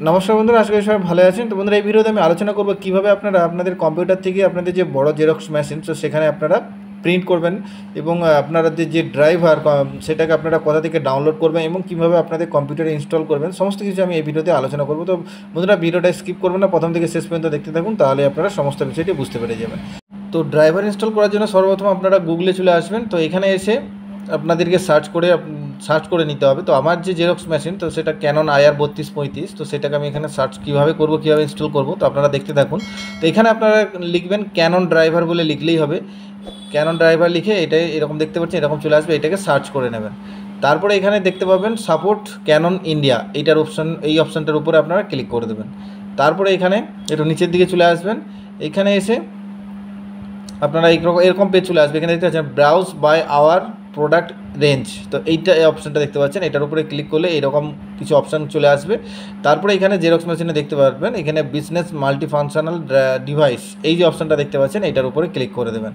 নমস্কার বন্ধুরা, আশা করি সবাই ভালো আছেন। তো বন্ধুরা, এই ভিডিওতে আমি আলোচনা করব কীভাবে আপনারা আপনাদের কম্পিউটার থেকে আপনাদের যে বড় জেরক্স মেশিন, তো সেখানে আপনারা প্রিন্ট করবেন এবং আপনাদের যে ড্রাইভার সেটাকে আপনারা কোথা থেকে ডাউনলোড করবেন এবং কীভাবে আপনাদের কম্পিউটারে ইনস্টল করবেন, সমস্ত কিছু আমি এই ভিডিওতে আলোচনা করব। তো বন্ধুরা, ভিডিওটা স্কিপ করবেন না, প্রথম থেকে শেষ পর্যন্ত দেখতে থাকুন, তাহলে আপনারা সমস্ত বিষয়টি বুঝতে পেরে যাবেন। তো ড্রাইভার ইনস্টল করার জন্য সর্বপ্রথম আপনারা গুগলে চলে আসবেন। তো এখানে এসে আপনাদেরকে সার্চ করে নিতে হবে। তো আমার যে জেরক্স মেশিন, তো সেটা ক্যানন IR3235। তো সেটাকে আমি এখানে সার্চ কীভাবে করব, কীভাবে ইনস্টল করব, তো আপনারা দেখতে থাকুন। তো এখানে আপনারা লিখবেন ক্যানন ড্রাইভার বলে লিখলেই হবে। ক্যানন ড্রাইভার লিখে এটাই এরকম দেখতে পাচ্ছেন, এরকম চলে আসবে, এটাকে সার্চ করে নেবেন। তারপরে এখানে দেখতে পাবেন সাপোর্ট ক্যানন ইন্ডিয়া, এই অপশানটার উপরে আপনারা ক্লিক করে দেবেন। তারপরে এখানে একটু নিচের দিকে চলে আসবেন। এখানে এসে আপনারা এরকম পেজ চলে আসবে। এখানে দেখতে পাচ্ছেন browse by our product range. তো এই অপশানটা দেখতে পাচ্ছেন, এটার উপরে ক্লিক করলে এরকম কিছু অপশান চলে আসবে। তারপরে এখানে জেরক্স মেশিনে দেখতে পারবেন এখানে বিজনেস মাল্টিফাংশনাল ডিভাইস, এই যে অপশানটা দেখতে পাচ্ছেন, এটার উপরে ক্লিক করে দেবেন।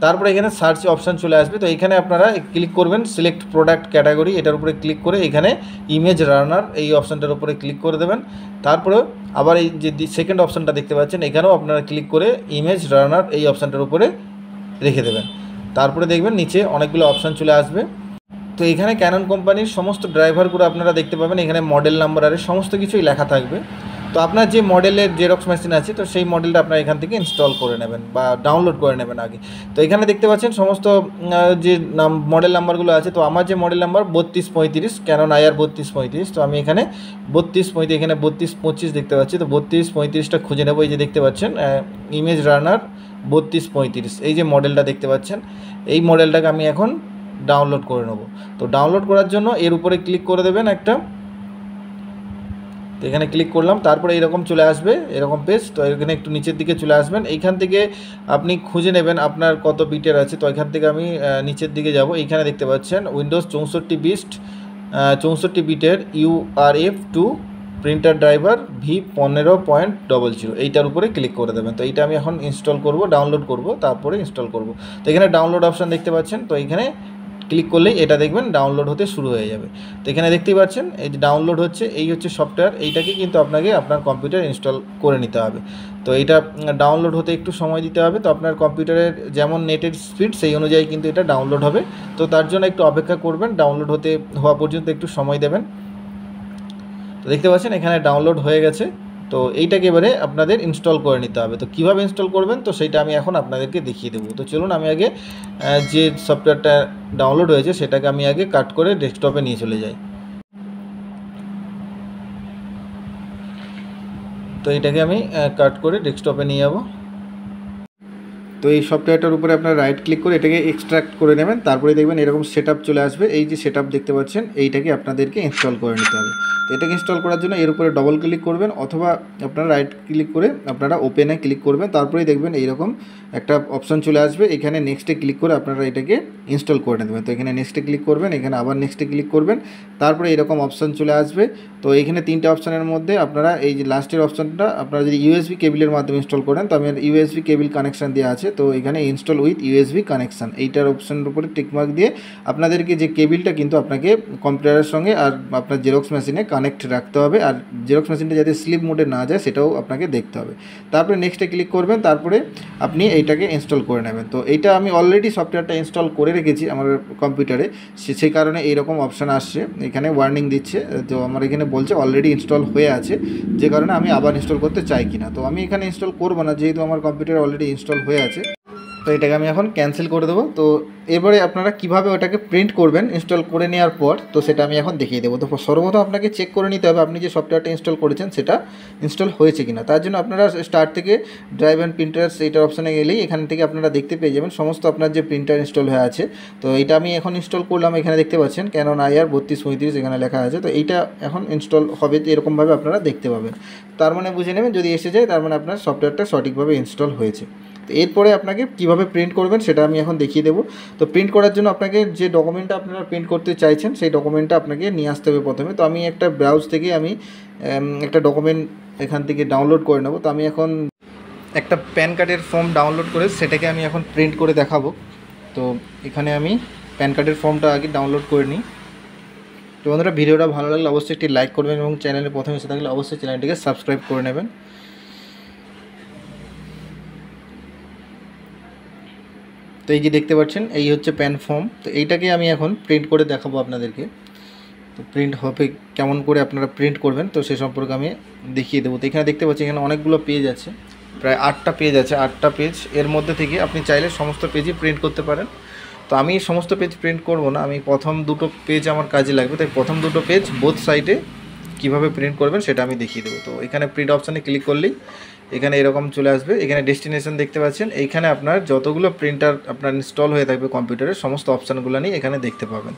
তারপরে এখানে সার্চ অপশান চলে আসবে। তো এখানে আপনারা ক্লিক করবেন সিলেক্ট প্রোডাক্ট ক্যাটাগরি, এটার উপরে ক্লিক করে এখানে ইমেজ রানার এই অপশানটার উপরে ক্লিক করে দেবেন। তারপরে আবার এই যে সেকেন্ড অপশানটা দেখতে পাচ্ছেন, এখানেও আপনারা ক্লিক করে ইমেজ রানার এই অপশানটার উপরে রেখে দেবেন। তারপরে দেখবেন নিচে অনেকগুলো অপশান চলে আসবে। তো এখানে ক্যানন কোম্পানির সমস্ত ড্রাইভারগুলো আপনারা দেখতে পাবেন, এখানে মডেল নাম্বার আর সমস্ত কিছুই লেখা থাকবে। তো আপনার যে মডেলের জেরক্স মেশিন আছে, তো সেই মডেলটা আপনারা এখান থেকে ইনস্টল করে নেবেন বা ডাউনলোড করে নেবেন আগে। তো এখানে দেখতে পাচ্ছেন সমস্ত যে মডেল নাম্বারগুলো আছে। তো আমার যে মডেল নাম্বার 3235, ক্যানন IR3235। তো আমি এখানে 3235, এখানে 3225 দেখতে পাচ্ছি। তো 3235টা খুঁজে নেবো। এই যে দেখতে পাচ্ছেন ইমেজ রানার 3235, এই যে মডেলটা দেখতে পাচ্ছেন, এই মডেলটাকে আমি এখন ডাউনলোড করে নেব। তো ডাউনলোড করার জন্য এর উপরে ক্লিক করে দেবেন একটা। তো এখানে ক্লিক করলাম, তারপরে এরকম চলে আসবে এরকম পেজ। তো এখানে একটু নিচের দিকে চলে আসবেন। এইখান থেকে আপনি খুঁজে নেবেন আপনার কত বিটের আছে। তো এখান থেকে আমি নিচের দিকে যাব। এইখানে দেখতে পাচ্ছেন উইন্ডোজ 64 বিটের URF2 প্রিন্টার ড্রাইভার V15.00, এইটার উপরে ক্লিক করে দেবেন। তো এইটা আমি এখন ইনস্টল করব, ডাউনলোড করব, তারপরে ইনস্টল করব। তো এখানে ডাউনলোড অপশান দেখতে পাচ্ছেন। তো এখানে ক্লিক করলেই এটা দেখবেন ডাউনলোড হতে শুরু হয়ে যাবে। তো এখানে দেখতেই পাচ্ছেন এই যে ডাউনলোড হচ্ছে, এই হচ্ছে সফটওয়্যার। এইটাকে কিন্তু আপনাকে আপনার কম্পিউটার ইনস্টল করে নিতে হবে। তো এটা ডাউনলোড হতে একটু সময় দিতে হবে। তো আপনার কম্পিউটারের যেমন নেটের স্পিড, সেই অনুযায়ী কিন্তু এটা ডাউনলোড হবে। তো তার জন্য একটু অপেক্ষা করবেন, ডাউনলোড হওয়া পর্যন্ত একটু সময় দেবেন। তো দেখতে পাচ্ছেন এখানে ডাউনলোড হয়ে গেছে। তো এইটাকে এবারে আপনাদের ইনস্টল করে নিতে হবে। তো কীভাবে ইনস্টল করবেন, তো সেইটা আমি এখন আপনাদেরকে দেখিয়ে দেবো। তো চলুন আমি আগে যে সফটওয়্যারটা ডাউনলোড হয়েছে সেটাকে আমি আগে কাট করে ডেস্কটপে নিয়ে চলে যাই। তো এইটাকে আমি কাট করে ডেস্কটপে নিয়ে যাব। তো এই সফটওয়্যারটার উপরে আপনারা রাইট ক্লিক করে এটাকে এক্সট্রাক্ট করে নেবেন। তারপরে দেখবেন এরকম সেটআপ চলে আসবে। এই যে সেটআপ দেখতে পাচ্ছেন, এইটাকে আপনাদেরকে ইনস্টল করে নিতে হবে। তো এটাকে ইনস্টল করার জন্য এর উপরে ডবল ক্লিক করবেন, অথবা আপনারা রাইট ক্লিক করে আপনারা ওপেনে ক্লিক করবেন। তারপরেই দেখবেন এইরকম একটা অপশন চলে আসবে। এখানে নেক্সটে ক্লিক করে আপনারা এটাকে ইনস্টল করে নেবেন। তো এখানে নেক্সটে ক্লিক করবেন, এখানে আবার নেক্সটে ক্লিক করবেন। তারপরে এরকম অপশান চলে আসবে। তো এখানে তিনটে অপশানের মধ্যে আপনারা এই যে লাস্টের অপশানটা, আপনারা যদি USB কেবিলের মাধ্যমে ইনস্টল করেন, তো আমার USB কেবিল কানেকশান দেওয়া আছে। তো এখানে ইনস্টল উইথ USB কানেকশান, এইটার অপশানের উপরে টিকমার্ক দিয়ে আপনাদেরকে যে কেবিলটা কিন্তু আপনাকে কম্পিউটারের সঙ্গে আর আপনার জেরক্স মেশিনে কানেক্ট রাখতে হবে। আর জেরক্স মেশিনটা যাতে স্লিপ মোডে না যায় সেটাও আপনাকে দেখতে হবে। তারপরে নেক্সটে ক্লিক করবেন, তারপরে আপনি এইটাকে ইনস্টল করে নেবেন। তো এইটা আমি অলরেডি সফটওয়্যারটা ইনস্টল করে রেখেছি আমার কম্পিউটারে, সেই কারণে এইরকম অপশান আসছে। এখানে ওয়ার্নিং দিচ্ছে, তো আমার এখানে বলছে অলরেডি ইনস্টল হয়ে আছে, যে কারণে আমি আবার ইনস্টল করতে চাই কিনা। তো আমি এখানে ইনস্টল করবো না, যেহেতু আমার কম্পিউটারে অলরেডি ইনস্টল হয়ে আছে। তো এটাকে আমি এখন ক্যান্সেল করে দেবো। তো এবারে আপনারা কিভাবে ওটাকে প্রিন্ট করবেন ইনস্টল করে নেওয়ার পর, তো সেটা আমি এখন দেখিয়ে দেবো। তো সর্বপ্রথম আপনাকে চেক করে নিতে হবে আপনি যে সফটওয়্যারটা ইনস্টল করেছেন সেটা ইনস্টল হয়েছে কিনা। তার জন্য আপনারা স্টার্ট থেকে ড্রাইভ অ্যান্ড প্রিন্টার্স এইটার অপশানে গেলেই এখান থেকে আপনারা দেখতে পেয়ে যাবেন সমস্ত আপনার যে প্রিন্টার ইনস্টল হয়ে আছে। তো এটা আমি এখন ইনস্টল করলাম। এখানে দেখতে পাচ্ছেন ক্যানন IR3235 এখানে লেখা আছে। তো এইটা এখন ইনস্টল হবে, তো এরকমভাবে আপনারা দেখতে পাবেন। তার মানে বুঝে নেবেন, যদি এসে যায় তার মানে আপনার সফটওয়্যারটা সঠিকভাবে ইনস্টল হয়েছে। তো এরপরে আপনাকে কীভাবে প্রিন্ট করবেন সেটা আমি এখন দেখিয়ে দেবো। তো প্রিন্ট করার জন্য আপনাকে যে ডকুমেন্টটা আপনারা প্রিন্ট করতে চাইছেন সেই ডকুমেন্টটা আপনাকে নিয়ে আসতে হবে প্রথমে। তো আমি একটা ব্রাউজ থেকে আমি একটা ডকুমেন্ট এখান থেকে ডাউনলোড করে নেব। তো আমি এখন একটা প্যান কার্ডের ফর্ম ডাউনলোড করে সেটাকে আমি এখন প্রিন্ট করে দেখাবো। তো এখানে আমি প্যান কার্ডের ফর্মটা আগে ডাউনলোড করে নিই। তো বন্ধুরা, ভিডিওটা ভালো লাগলে অবশ্যই একটি লাইক করবেন এবং চ্যানেলে প্রথমে এসে থাকলে অবশ্যই চ্যানেলটিকে সাবস্ক্রাইব করে নেবেন। তো এই যে দেখতে পাচ্ছেন, এই হচ্ছে প্যান ফর্ম। তো এইটাকে আমি এখন প্রিন্ট করে দেখাবো আপনাদেরকে। তো প্রিন্ট হবে কেমন করে আপনারা প্রিন্ট করবেন, তো সে সম্পর্কে আমি দেখিয়ে দেবো। তো এখানে দেখতে পাচ্ছি এখানে অনেকগুলো পেজ আছে, প্রায় 8টা পেজ আছে। 8টা পেজ, এর মধ্যে থেকে আপনি চাইলে সমস্ত পেজই প্রিন্ট করতে পারেন। তো আমি সমস্ত পেজ প্রিন্ট করব না, আমি প্রথম দুটো পেজ আমার কাজে লাগবে, তাই প্রথম দুটো পেজ বোথ সাইডে কীভাবে প্রিন্ট করবেন সেটা আমি দেখিয়ে দেবো। তো এখানে প্রিন্ট অপশানে ক্লিক করলেই এখানে এরকম চলে আসবে। এখানে ডেস্টিনেশন দেখতে পাচ্ছেন, এইখানে আপনার যতগুলো প্রিন্টার আপনার ইনস্টল হয়ে থাকবে কম্পিউটারের সমস্ত অপশানগুলো নিয়ে এখানে দেখতে পাবেন।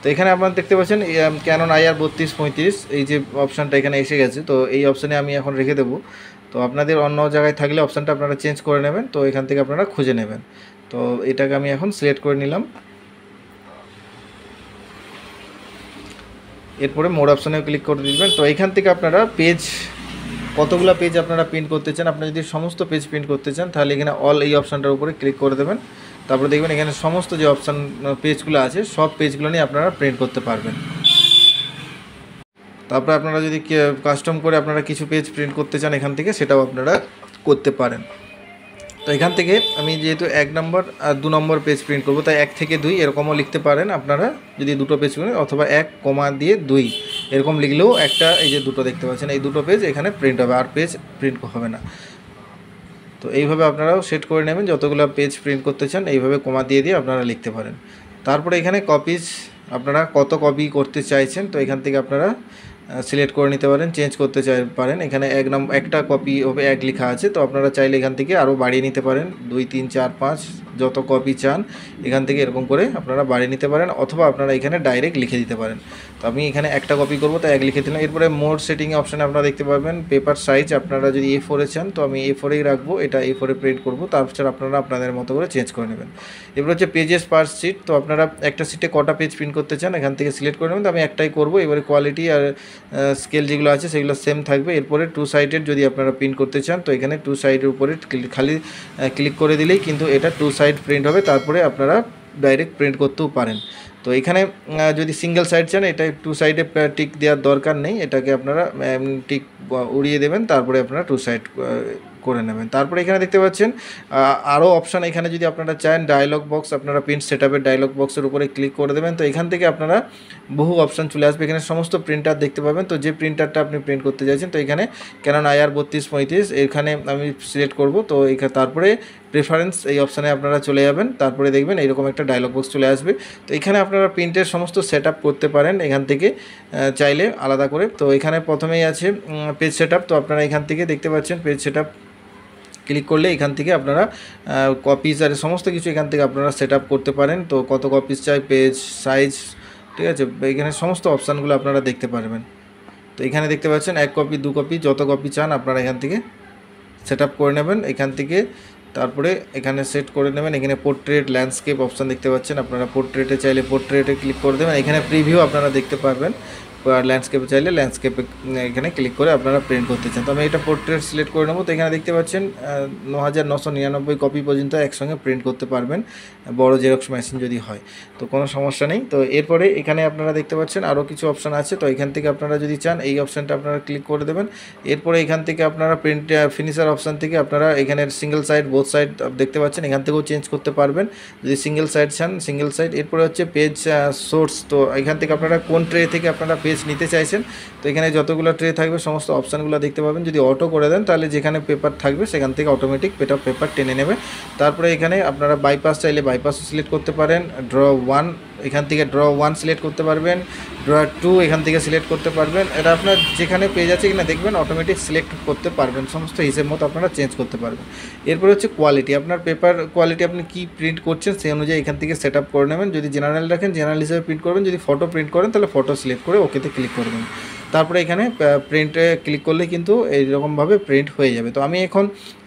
তো এখানে আপনারা দেখতে পাচ্ছেন ক্যানন IR 3235 এই যে অপশানটা এখানে এসে গেছে। তো এই অপশানে আমি এখন রেখে দেবো। তো আপনাদের অন্য জায়গায় থাকলে অপশানটা আপনারা চেঞ্জ করে নেবেন, তো এখান থেকে আপনারা খুঁজে নেবেন। তো এটাকে আমি এখন সিলেক্ট করে নিলাম। এরপরে মোড অপশানেও ক্লিক করে দিবেন। তো এখান থেকে আপনারা পেজ কতগুলো পেজ আপনারা প্রিন্ট করতে চান, আপনারা যদি সমস্ত পেজ প্রিন্ট করতে চান তাহলে এখানে অল এই অপশানটার উপরে ক্লিক করে দেবেন। তারপরে দেখবেন এখানে সমস্ত যে অপশান পেজগুলো আছে সব পেজগুলো নিয়ে আপনারা প্রিন্ট করতে পারবেন। তারপরে আপনারা যদি কাস্টম করে আপনারা কিছু পেজ প্রিন্ট করতে চান এখান থেকে, সেটাও আপনারা করতে পারেন। তো এখান থেকে আমি যেহেতু 1 নম্বর আর 2 নম্বর পেজ প্রিন্ট করব, তাই 1 থেকে 2 এরকমও লিখতে পারেন আপনারা যদি দুটো পেজ করেন, অথবা 1,2 এরকম লিখলেও একটা, এই যে দুটো দেখতে পাচ্ছেন এই দুটো পেজ এখানে প্রিন্ট হবে, আর পেজ প্রিন্ট হবে না। তো এইভাবে আপনারাও সেট করে নেবেন, যতগুলো পেজ প্রিন্ট করতে চান এইভাবে কমা দিয়ে আপনারা লিখতে পারেন। তারপরে এখানে কপিজ আপনারা কত কপি করতে চাইছেন, তো এখান থেকে আপনারা সিলেক্ট করে নিতে পারেন, চেঞ্জ করতে পারেন। এখানে একটা কপি হবে 1 লেখা আছে, তো আপনারা চাইলে এখান থেকে আরও বাড়িয়ে নিতে পারেন, 2, 3, 4, 5 যত কপি চান এখান থেকে এরকম করে আপনারা বাড়িয়ে নিতে পারেন, অথবা আপনারা এখানে ডাইরেক্ট লিখে দিতে পারেন। তো আমি এখানে একটা কপি করব তাই 1 লিখে দিলাম। এরপরে মোড সেটিং অপশানে আপনারা দেখতে পাবেন পেপার সাইজ আপনারা যদি A4 চান তো আমি A4 রাখবো, এটা A4 প্রিন্ট করব, তারপর আপনারা আপনাদের মতো করে চেঞ্জ করে নেবেন। এরপর হচ্ছে পেজেস পার সিট, তো আপনারা একটা সিটে কটা পেজ প্রিন্ট করতে চান এখান থেকে সিলেক্ট করে নেবেন। তো আমি একটাই করব। এবারে কোয়ালিটি আর স্কেল যেগুলো আছে সেগুলো সেম থাকবে। এরপরে 2 সাইডের যদি আপনারা প্রিন্ট করতে চান তো এখানে 2 সাইডের উপরে খালি ক্লিক করে দিলেই কিন্তু এটা 2 সাইড প্রিন্ট হবে, তারপরে আপনারা ডাইরেক্ট প্রিন্ট করতেও পারেন। তো এখানে যদি সিঙ্গেল সাইড চান এটা 2 সাইডে টিক দেওয়ার দরকার নেই, এটাকে আপনারা টিক উড়িয়ে দেবেন, তারপরে আপনারা 2 সাইড করে নেবেন। তারপরে এখানে দেখতে পাচ্ছেন আরও অপশান, এখানে যদি আপনারা চান ডায়লগ বক্স, আপনারা প্রিন্ট সেটআপের ডায়লগ বক্সের উপরে ক্লিক করে দেবেন। তো এখান থেকে আপনারা বহু অপশান চলে আসবে, এখানে সমস্ত প্রিন্টার দেখতে পাবেন। তো যে প্রিন্টারটা আপনি প্রিন্ট করতে চাইছেন, তো এখানে ক্যানন IR 3235 এখানে আমি সিলেক্ট করব। তো তারপরে প্রেফারেন্স এই অপশানে আপনারা চলে যাবেন, তারপরে দেখবেন এইরকম একটা ডায়লগ বক্স চলে আসবে। তো এখানে আপনারা প্রিন্টের সমস্ত সেটআপ করতে পারেন এখান থেকে চাইলে আলাদা করে। তো এখানে প্রথমেই আছে পেজ সেটআপ, তো আপনারা এখান থেকে দেখতে পাচ্ছেন পেজ সেটআপ ক্লিক করলে এখান থেকে আপনারা কপিজ আর সমস্ত কিছু এখান থেকে আপনারা সেটআপ করতে পারেন। তো কত কপিজ চাই, পেজ সাইজ, ঠিক আছে, এখানে সমস্ত অপশানগুলো আপনারা দেখতে পারবেন। তো এখানে দেখতে পাচ্ছেন 1 কপি 2 কপি যত কপি চান আপনারা এখান থেকে সেটআপ করে নেবেন এখান থেকে। তারপরে এখানে সেট করে নেবেন। এখানে পোর্ট্রেট ল্যান্ডস্কেপ অপশান দেখতে পাচ্ছেন, আপনারা পোর্ট্রেটে চাইলে পোর্ট্রেটে ক্লিক করে দেবেন। এখানে প্রিভিউ আপনারা দেখতে পারবেন, ল্যান্ডস্কেপে চাইলে ল্যান্ডস্কেপে এখানে ক্লিক করে আপনারা প্রিন্ট করতে চান। তো আমি এটা পোর্ট্রেট সিলেক্ট করে নেবো। তো এখানে দেখতে পাচ্ছেন 9999 কপি পর্যন্ত একসঙ্গে প্রিন্ট করতে পারবেন, বড় জেরক্স মেশিন যদি হয়, তো কোনো সমস্যা নেই। তো এরপরে এখানে আপনারা দেখতে পাচ্ছেন আরও কিছু অপশান আছে, তো এখান থেকে আপনারা যদি চান এই অপশানটা আপনারা ক্লিক করে দেবেন। এরপরে এখান থেকে আপনারা প্রিন্ট ফিনিশার অপশান থেকে আপনারা এখানের সিঙ্গেল সাইড বোথ সাইড দেখতে পাচ্ছেন, এখান থেকেও চেঞ্জ করতে পারবেন যদি সিঙ্গেল সাইড চান সিঙ্গেল সাইড। এরপরে হচ্ছে পেজ সোর্স, তো এখান থেকে আপনারা কোন ট্রে থেকে আপনারা পেজ নিতে চাইছেন, তো এখানে যতগুলো ট্রে থাকবে সমস্ত অপশানগুলো দেখতে পাবেন। যদি অটো করে দেন তাহলে যেখানে পেপার থাকবে সেখান থেকে অটোমেটিক পেপার টেনে নেবে। তারপরে এখানে আপনারা বাইপাস চাইলে বাইপাসও সিলেক্ট করতে পারেন। ড্র 1 এখান থেকে ড্র 1 সিলেক্ট করতে পারবেন, ড্র 2 এখান থেকে সিলেক্ট করতে পারবেন। এটা আপনার যেখানে পেজ আছে এখানে দেখবেন অটোমেটিক সিলেক্ট করতে পারবেন, সমস্ত হিসেব মতো আপনারা চেঞ্জ করতে পারবেন। এরপর হচ্ছে কোয়ালিটি, আপনার পেপার কোয়ালিটি আপনি কী প্রিন্ট করছেন সেই অনুযায়ী এখান থেকে সেট আপ করে নেবেন। যদি জেনারেল রাখেন জেনারেল হিসেবে প্রিন্ট করবেন, যদি ফটো প্রিন্ট করেন তাহলে ফটো সিলেক্ট করে ওকেতে ক্লিক করবেন। তারপরে এখানে প্রিন্টে ক্লিক করলে কিন্তু এইরকমভাবে প্রিন্ট হয়ে যাবে। তো আমি এখন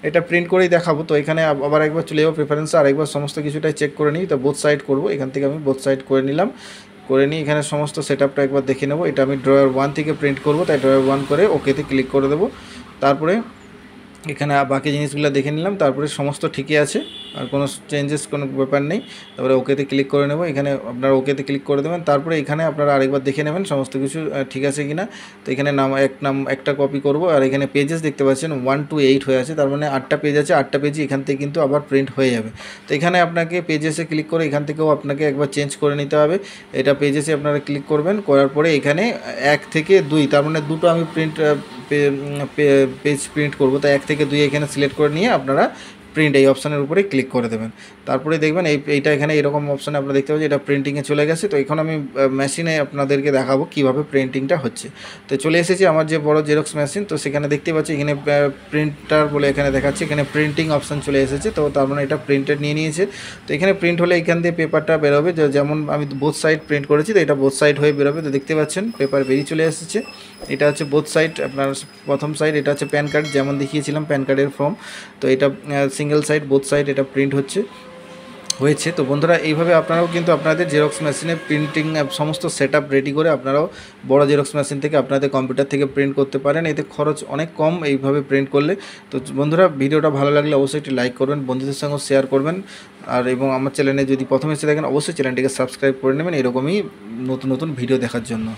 এটা প্রিন্ট করেই দেখাবো। তো এখানে আবার একবার চলে যাবো প্রেফারেন্সে, আরেকবার সমস্ত কিছুটাই চেক করে নিই। তো বোথ সাইড করবো, এখান থেকে আমি বোথ সাইড করে নিলাম, করে নিই এখানে সমস্ত সেটআপটা একবার দেখে নেব। এটা আমি ড্রয়ার 1 থেকে প্রিন্ট করব, তাই ড্রয়ার 1 করে ওকেতে ক্লিক করে দেবো। তারপরে এখানে বাকি জিনিসগুলো দেখে নিলাম, তারপরে সমস্ত ঠিকই আছে, আর কোনো চেঞ্জেস কোনো ব্যাপার নেই। তারপরে ওকেতে ক্লিক করে নেব, এখানে আপনারা ওকেতে ক্লিক করে দেবেন। তারপরে এখানে আপনারা আরেকবার দেখে নেবেন সমস্ত কিছু ঠিক আছে কি না। তো এখানে একটা কপি করব, আর এখানে পেজেস দেখতে পাচ্ছেন 1 to 8 হয়ে আছে, তার মানে 8টা পেজ আছে, 8টা পেজই এখান থেকে কিন্তু আবার প্রিন্ট হয়ে যাবে। তো এখানে আপনাকে পেজেসে ক্লিক করে এখান থেকেও আপনাকে একবার চেঞ্জ করে নিতে হবে। এটা পেজেসে আপনারা ক্লিক করবেন, করার পরে এখানে 1 থেকে 2, তার মানে দুটো আমি পেজ প্রিন্ট করব, তো 1 থেকে 2 এখানে সিলেক্ট করে নিয়ে আপনারা প্রিন্ট এই অপশানের উপরে ক্লিক করে দেবেন। তারপরে দেখবেন এইটা এখানে এরকম অপশানে আপনারা দেখতে পাচ্ছেন এটা প্রিন্টিংয়ে চলে গেছে। তো এখন আমি মেশিনে আপনাদেরকে দেখাবো কীভাবে প্রিন্টিংটা হচ্ছে। তো চলে এসেছি আমার যে বড় জেরক্স মেশিন, তো সেখানে দেখতে পাচ্ছি এখানে প্রিন্টার বলে এখানে দেখাচ্ছে, এখানে প্রিন্টিং অপশান চলে এসেছে। তো তার মানে এটা প্রিন্টেড নিয়ে নিয়েছে। তো এখানে প্রিন্ট হলে এখান দিয়ে পেপারটা বেরোবে, যেমন আমি বোথ সাইড প্রিন্ট করেছি, তো এটা বোথ সাইড হয়ে বেরোবে। তো দেখতে পাচ্ছেন পেপার বেরিয়ে চলে এসেছে। এটা হচ্ছে বোথ সাইড, আপনার প্রথম সাইড এটা হচ্ছে প্যান কার্ড, যেমন দেখিয়েছিলাম প্যান কার্ডের ফর্ম। তো এটা সিঙ্গেল সাইড, বোথ সাইড এটা প্রিন্ট হয়েছে। তো বন্ধুরা এইভাবে আপনারাও কিন্তু আপনাদের জেরক্স মেশিনে প্রিন্টিং সমস্ত সেট আপ রেডি করে আপনারাও বড় জেরক্স মেশিন থেকে আপনাদের কম্পিউটার থেকে প্রিন্ট করতে পারেন। এতে খরচ অনেক কম এইভাবে প্রিন্ট করলে। তো বন্ধুরা ভিডিওটা ভালো লাগলে অবশ্যই একটি লাইক করবেন, বন্ধুদের সঙ্গে শেয়ার করবেন, আর এবং আমার চ্যানেলে যদি প্রথমে এসে দেখেন অবশ্যই চ্যানেলটিকে সাবস্ক্রাইব করে নেবেন এরকমই নতুন নতুন ভিডিও দেখার জন্য।